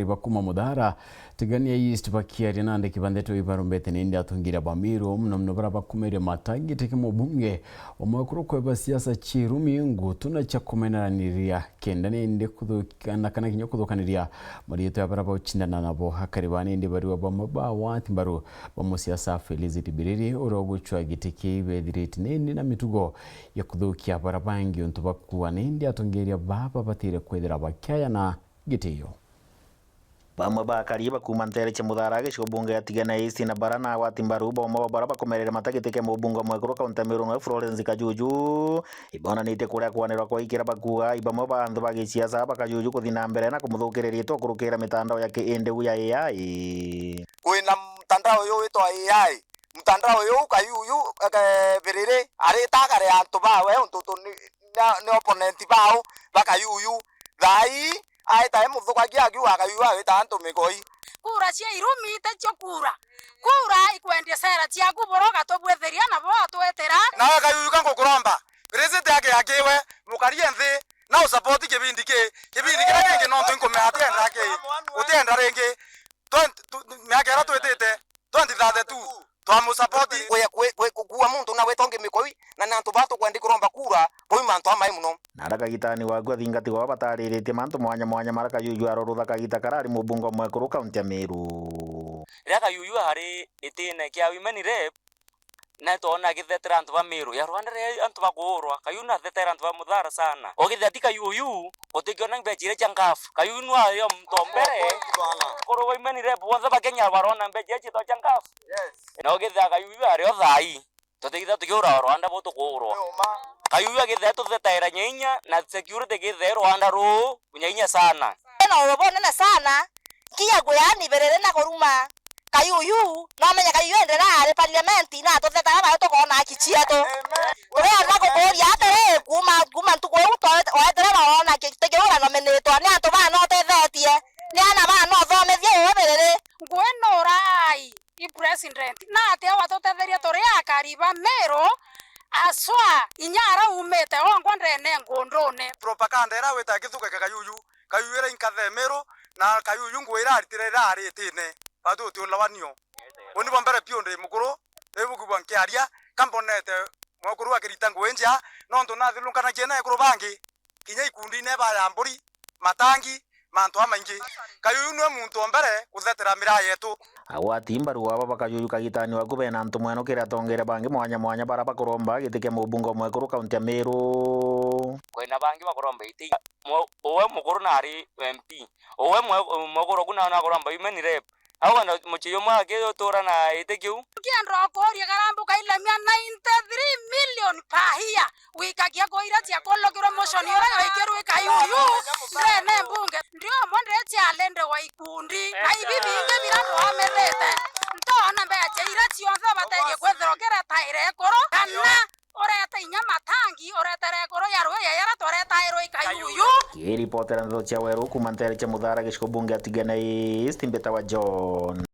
Bakuma Muthaara Tigania East bakiaria nande kibandeto ibarumbete nindi atungira bamiru mno bara bakumire matangi teke mubunge omwekuru kweba siasa chirumi ngutuna cha kumenaniria kenda ninde kudukana kana kinyo kudukaniria marieto abara bauchindana nabo hakaribani ndi bari wabamba watimbaru bamusiasa Felicity Biriri oroguchwa giteke bedirite nindi na mitugo ya kudukia bara bangi ontubakuwa nindi atungiria baba batire kwedera bakaya na giteyo. Bamwe bakariye bakuma ntere cha Muthaara gicigo bunge ya Tigania East na barana watimbaru bomwe bara bakomerera matagiteke mu bunge mwekuru kaunti Meru no Florence Kajuju ibona nite kuria kwanirwa kwa ikira bakuga ibamwe bantu bagiciasa bakajuju kuthina mbere na kumuthukireria to kurukira mitandao yake endeu ya AI kwina mtandao yo witwa AI mtandao yo kayuyu berere ari tagare antu bawe untutu ni opponent bao bakayuyu thai aita muthukagia agiwa akayuwa wita antu migoi kura cia irumi te cio kura ikwendia sera cia kuboroga tobwetheria na bo atwetera na akayuyu kango kuromba president yake yakiwe mukarie nthi na support kibindi kira kingi no ntu ngome atenda yake utenda ringi miaka era twitite 2032 twamu support kuwa muntu na wetonge mikoi na nantu batu kwendi kuromba kura boi mantu amai muno naraka gitani wagwa thingati wa batariritie mantu mwanya maraka yuyu arorutha kagita karari mubungo mwekuru kaunti ya Meru raka yuyu hari Itina kia women rep na tona githetera antu ba Meru ya Rwanda re antu ba kurwa kayuna thetera antu ba Muthaara sana ogithetika yuyu otikiona mbejire changafu kayunu ayo mtombere koro women rep wonza bakenya barona mbeje chito changafu na ogitha kayuyu ari othai totigitha tugiura Rwanda boto kurwa kayuyu agithe tuthetera nyenya na security githe Rwanda ru nyenya sana na obonene sana kia guyani berere na koruma kayuyu no menya kayuyu endera ari parliament na tuthetara ba to kona kichieto ore na ko bori atere kuma ntuko uto oetera ba ona kitegeura no meneto ni antu ba no tethetie ni ana ba no thomethie berere ngweno rai i president na ate watotetheria tore akariba Meru aswa inyara umete ongo ndene ngondone propaganda era weta githuka kayuyu era inkathe Meru na kayuyu ngwira aritire rari Itine batu tiulawanio oni bombere pionde mukuru ebugubwa nkiaria kamponete mukuru akirita ngwenja no ntu na thilungana chena ekuru bangi kinya ikundi ne ba yamburi matangi mantu amaingi kayuyu no muntu ombere kuthetera mira yetu awatimbaru waba bakayuyu kagitani wakube na ntu mweno kira tongere bangi mwanya bara bakuromba gitike mubungo mwekuru kaunti ya Meru kwena bangi bakuromba iti owe mukuru nari MP owe mukuru kuna na kuromba women rep awa na muchiyo mwake tora na itekiu kiandro koria karambuka ilamia 93 million pahia wikakia koira tia kologiro motion yora ikeru kayuyu ndene mbunge ndio monde challenge wa ikundi na ibibi inge birando amerete ntona mbeche ira cionthe baterie kwetherokera taire koro kana oreta inya matangi oretere koro yarwe yara toreta iro ikayuyu kiripotera ndo cha weru kuma ntere cha Muthaara gicigo bunge ya Tigania East mbeta wa John